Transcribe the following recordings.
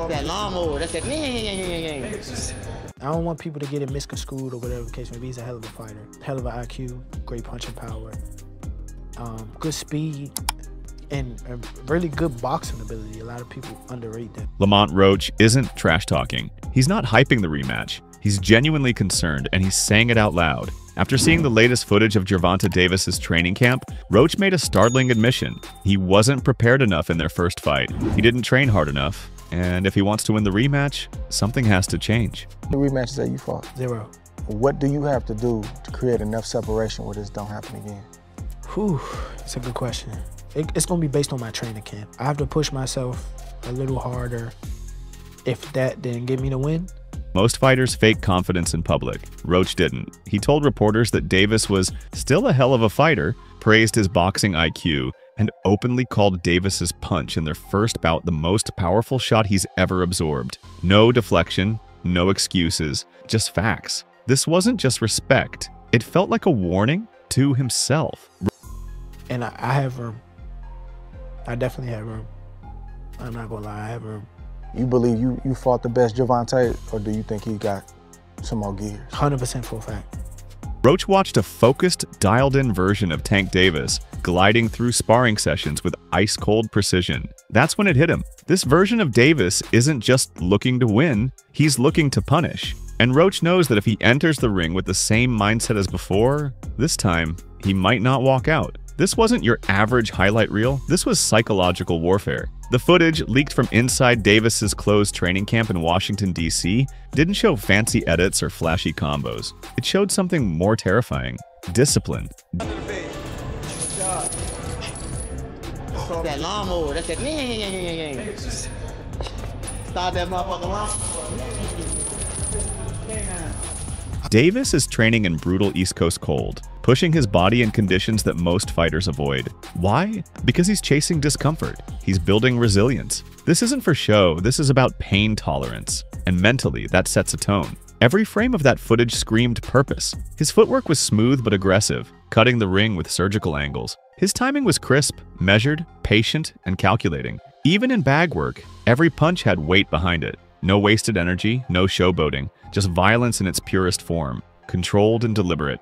That lawnmower, that's that. I don't want people to get it misconstrued or whatever the case may be. He's a hell of a fighter. Hell of an IQ, great punching power, good speed, and a really good boxing ability. A lot of people underrate that. Lamont Roach isn't trash-talking. He's not hyping the rematch. He's genuinely concerned, and he's saying it out loud. After seeing the latest footage of Gervonta Davis's training camp, Roach made a startling admission. He wasn't prepared enough in their first fight. He didn't train hard enough. And if he wants to win the rematch, something has to change. The rematches that you fought? 0. What do you have to do to create enough separation where this don't happen again? Whew, it's a good question. It's gonna be based on my training camp. I have to push myself a little harder. If that didn't give me the win. Most fighters fake confidence in public. Roach didn't. He told reporters that Davis was still a hell of a fighter, praised his boxing IQ, and openly called Davis's punch in their first bout the most powerful shot he's ever absorbed. No deflection, no excuses, just facts. This wasn't just respect. It felt like a warning to himself. And I have room. I definitely have room. I'm not gonna lie, I have room. You believe you fought the best Gervonta, or do you think he got some more gears? 100% for a fact. Roach watched a focused, dialed-in version of Tank Davis, gliding through sparring sessions with ice-cold precision. That's when it hit him. This version of Davis isn't just looking to win, he's looking to punish. And Roach knows that if he enters the ring with the same mindset as before, this time, he might not walk out. This wasn't your average highlight reel, this was psychological warfare. The footage, leaked from inside Davis's closed training camp in Washington, D.C., didn't show fancy edits or flashy combos. It showed something more terrifying: discipline. That lawnmower, that's that. Start that motherfucker lawnmower. Davis is training in brutal East Coast cold, pushing his body in conditions that most fighters avoid. Why? Because he's chasing discomfort. He's building resilience. This isn't for show, this is about pain tolerance. And mentally, that sets a tone. Every frame of that footage screamed purpose. His footwork was smooth but aggressive, cutting the ring with surgical angles. His timing was crisp, measured, patient, and calculating. Even in bag work, every punch had weight behind it. No wasted energy, no showboating, just violence in its purest form, controlled and deliberate.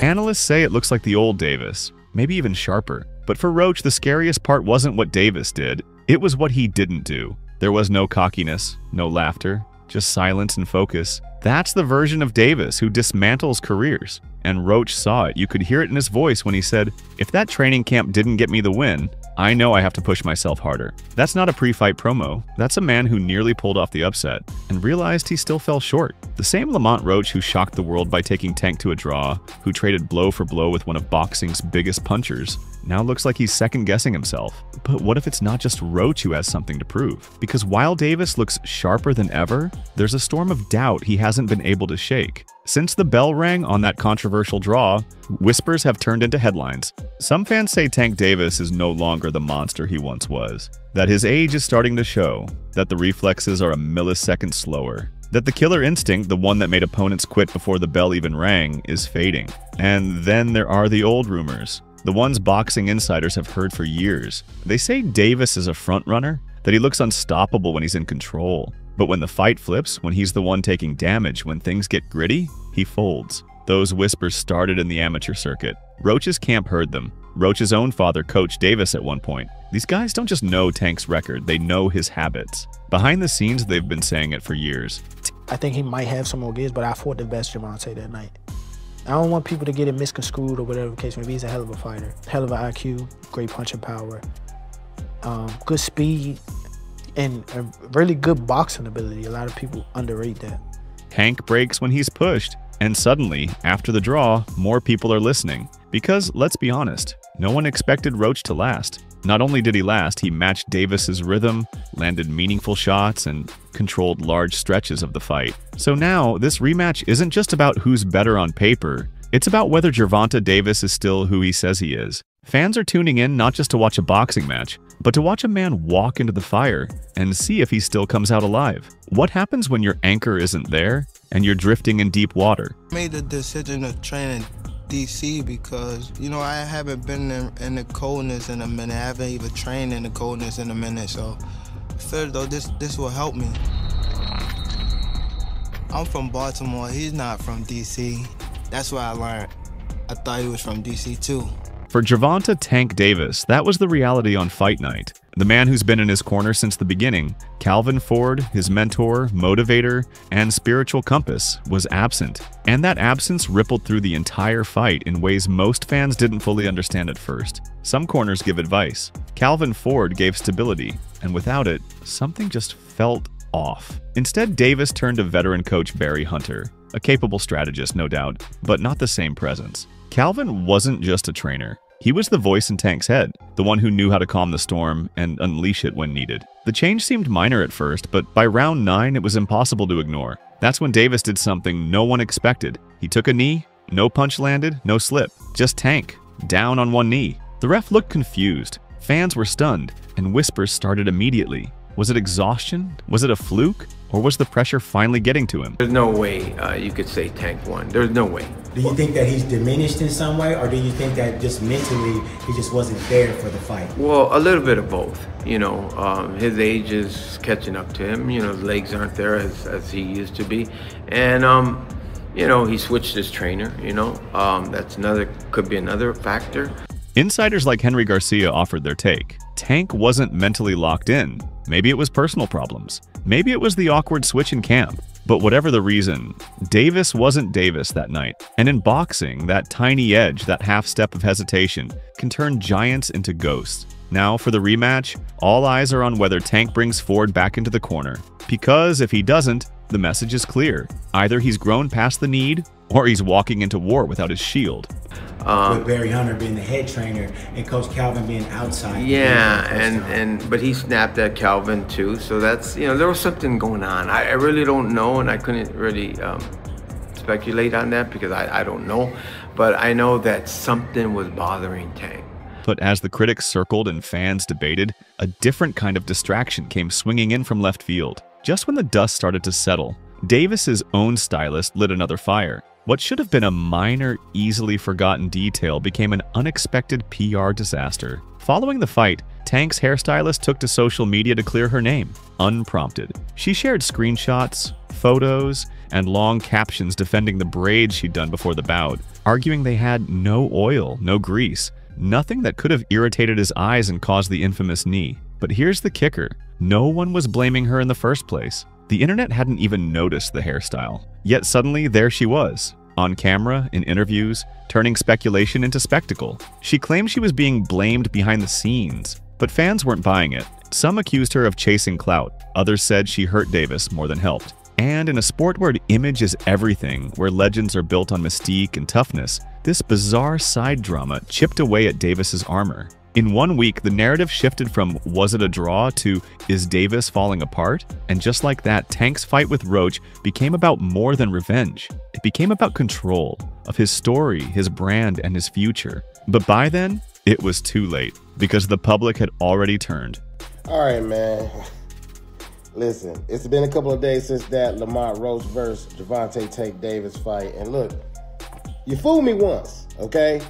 Analysts say it looks like the old Davis, maybe even sharper. But for Roach, the scariest part wasn't what Davis did, it was what he didn't do. There was no cockiness, no laughter, just silence and focus. That's the version of Davis who dismantles careers. And Roach saw it. You could hear it in his voice when he said, "If that training camp didn't get me the win, I know I have to push myself harder." That's not a pre-fight promo. That's a man who nearly pulled off the upset and realized he still fell short. The same Lamont Roach who shocked the world by taking Tank to a draw, who traded blow for blow with one of boxing's biggest punchers, now looks like he's second-guessing himself. But what if it's not just Roach who has something to prove? Because while Davis looks sharper than ever, there's a storm of doubt he hasn't been able to shake. Since the bell rang on that controversial draw, whispers have turned into headlines. Some fans say Tank Davis is no longer the monster he once was, that his age is starting to show, that the reflexes are a millisecond slower, that the killer instinct, the one that made opponents quit before the bell even rang, is fading. And then there are the old rumors, the ones boxing insiders have heard for years. They say Davis is a frontrunner, that he looks unstoppable when he's in control. But when the fight flips, when he's the one taking damage, when things get gritty, he folds. Those whispers started in the amateur circuit. Roach's camp heard them. Roach's own father coached Davis at one point. These guys don't just know Tank's record, they know his habits. Behind the scenes, they've been saying it for years. I think he might have some more gears, but I fought the best Gervonta that night. I don't want people to get it misconstrued or whatever the case may be. He's a hell of a fighter. Hell of an IQ, great punching power, good speed, and a really good boxing ability. A lot of people underrate that. Tank breaks when he's pushed, and suddenly, after the draw, more people are listening. Because, let's be honest, no one expected Roach to last. Not only did he last, he matched Davis's rhythm, landed meaningful shots, and controlled large stretches of the fight. So now, this rematch isn't just about who's better on paper, it's about whether Gervonta Davis is still who he says he is. Fans are tuning in not just to watch a boxing match, but to watch a man walk into the fire and see if he still comes out alive. What happens when your anchor isn't there and you're drifting in deep water? I made the decision to train in D.C. because, you know, I haven't been in the coldness in a minute. I haven't even trained in the coldness in a minute, so I feel though this will help me. I'm from Baltimore. He's not from D.C. That's what I learned. I thought he was from D.C. too. For Gervonta "Tank" Davis, that was the reality on fight night. The man who's been in his corner since the beginning, Calvin Ford, his mentor, motivator, and spiritual compass, was absent. And that absence rippled through the entire fight in ways most fans didn't fully understand at first. Some corners give advice. Calvin Ford gave stability, and without it, something just felt off. Instead, Davis turned to veteran coach Barry Hunter, a capable strategist, no doubt, but not the same presence. Calvin wasn't just a trainer. He was the voice in Tank's head, the one who knew how to calm the storm and unleash it when needed. The change seemed minor at first, but by round 9, it was impossible to ignore. That's when Davis did something no one expected. He took a knee, no punch landed, no slip, just Tank, down on one knee. The ref looked confused, fans were stunned, and whispers started immediately. Was it exhaustion? Was it a fluke? Or was the pressure finally getting to him? There's no way you could say Tank won. There's no way. Do you think that he's diminished in some way, or do you think that just mentally he just wasn't there for the fight? Well, a little bit of both. You know, his age is catching up to him. You know, his legs aren't there as he used to be. And, you know, he switched his trainer, you know. That's could be another factor. Insiders like Henry Garcia offered their take. Tank wasn't mentally locked in. Maybe it was personal problems. Maybe it was the awkward switch in camp. But whatever the reason, Davis wasn't Davis that night. And in boxing, that tiny edge, that half step of hesitation, can turn giants into ghosts. Now, for the rematch, all eyes are on whether Tank brings Ford back into the corner. Because if he doesn't, the message is clear. Either he's grown past the need, or he's walking into war without his shield. With Barry Hunter being the head trainer and Coach Calvin being outside. Yeah, but he snapped at Calvin too. So that's, you know, there was something going on. I really don't know, and I couldn't really speculate on that because I don't know. But I know that something was bothering Tank. But as the critics circled and fans debated, a different kind of distraction came swinging in from left field. Just when the dust started to settle, Davis's own stylist lit another fire. What should have been a minor, easily forgotten detail became an unexpected PR disaster. Following the fight, Tank's hairstylist took to social media to clear her name, unprompted. She shared screenshots, photos, and long captions defending the braids she'd done before the bout, arguing they had no oil, no grease, nothing that could have irritated his eyes and caused the infamous knee. But here's the kicker. No one was blaming her in the first place. The internet hadn't even noticed the hairstyle. Yet suddenly there she was, on camera, in interviews, turning speculation into spectacle. She claimed she was being blamed behind the scenes, but fans weren't buying it. Some accused her of chasing clout. Others said she hurt Davis more than helped. And in a sport where image is everything, where legends are built on mystique and toughness, this bizarre side drama chipped away at Davis's armor. In 1 week, the narrative shifted from "was it a draw" to "is Davis falling apart?" And just like that, Tank's fight with Roach became about more than revenge. It became about control of his story, his brand, and his future. But by then, it was too late, because the public had already turned. All right, man. Listen, it's been a couple of days since that Lamont Roach versus Gervonta "Tank" Davis fight, and look, you fooled me once, okay?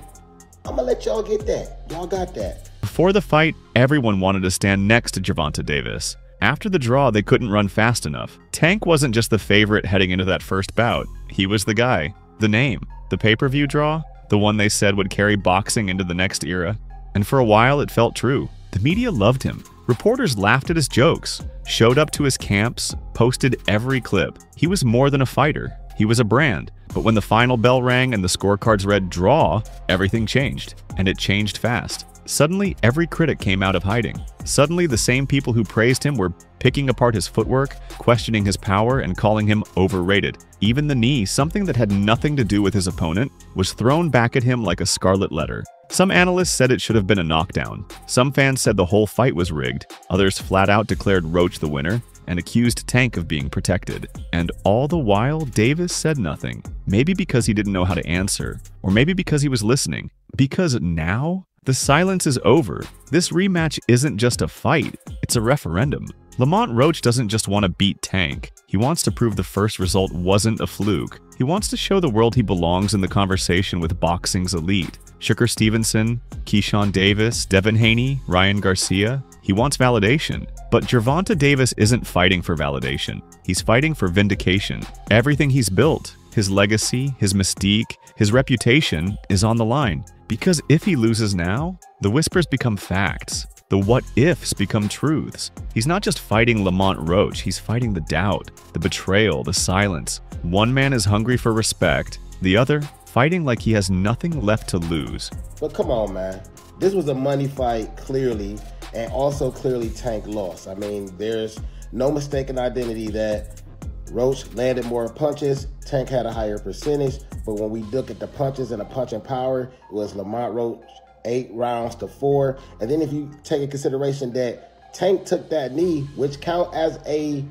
I'm gonna let y'all get that. Y'all got that. Before the fight, everyone wanted to stand next to Gervonta Davis. After the draw, they couldn't run fast enough. Tank wasn't just the favorite heading into that first bout. He was the guy, the name, the pay-per-view draw, the one they said would carry boxing into the next era. And for a while, it felt true. The media loved him. Reporters laughed at his jokes, showed up to his camps, posted every clip. He was more than a fighter. He was a brand. But when the final bell rang and the scorecards read draw, everything changed. And it changed fast. Suddenly, every critic came out of hiding. Suddenly, the same people who praised him were picking apart his footwork, questioning his power, and calling him overrated. Even the knee, something that had nothing to do with his opponent, was thrown back at him like a scarlet letter. Some analysts said it should have been a knockdown. Some fans said the whole fight was rigged. Others flat out declared Roach the winner and accused Tank of being protected. And all the while, Davis said nothing. Maybe because he didn't know how to answer, or maybe because he was listening. Because now, The silence is over. This rematch isn't just a fight, it's a referendum. Lamont Roach doesn't just want to beat Tank. He wants to prove the first result wasn't a fluke. He wants to show the world he belongs in the conversation with boxing's elite. Shakur Stevenson, Keyshawn Davis, Devin Haney, Ryan Garcia. He wants validation. But Gervonta Davis isn't fighting for validation. He's fighting for vindication. Everything he's built, his legacy, his mystique, his reputation is on the line. Because if he loses now, the whispers become facts. The what-ifs become truths. He's not just fighting Lamont Roach, he's fighting the doubt, the betrayal, the silence. One man is hungry for respect, the other fighting like he has nothing left to lose. But come on, man. This was a money fight, clearly, and also clearly Tank lost. I mean, there's no mistaken identity that Roach landed more punches, Tank had a higher percentage, but when we look at the punches and the punching power, it was Lamont Roach 8 rounds to 4. And then if you take in consideration that Tank took that knee, which count as a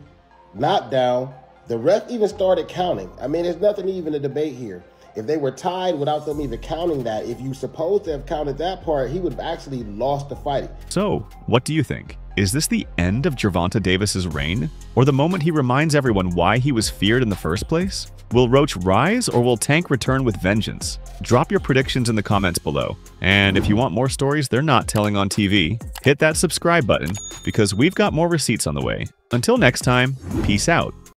knockdown, the ref even started counting. I mean, there's nothing even to debate here. If they were tied without them even counting that, if you supposed to have counted that part, he would have actually lost the fight. So, what do you think? Is this the end of Gervonta Davis's reign? Or the moment he reminds everyone why he was feared in the first place? Will Roach rise or will Tank return with vengeance? Drop your predictions in the comments below. And if you want more stories they're not telling on TV, hit that subscribe button because we've got more receipts on the way. Until next time, peace out.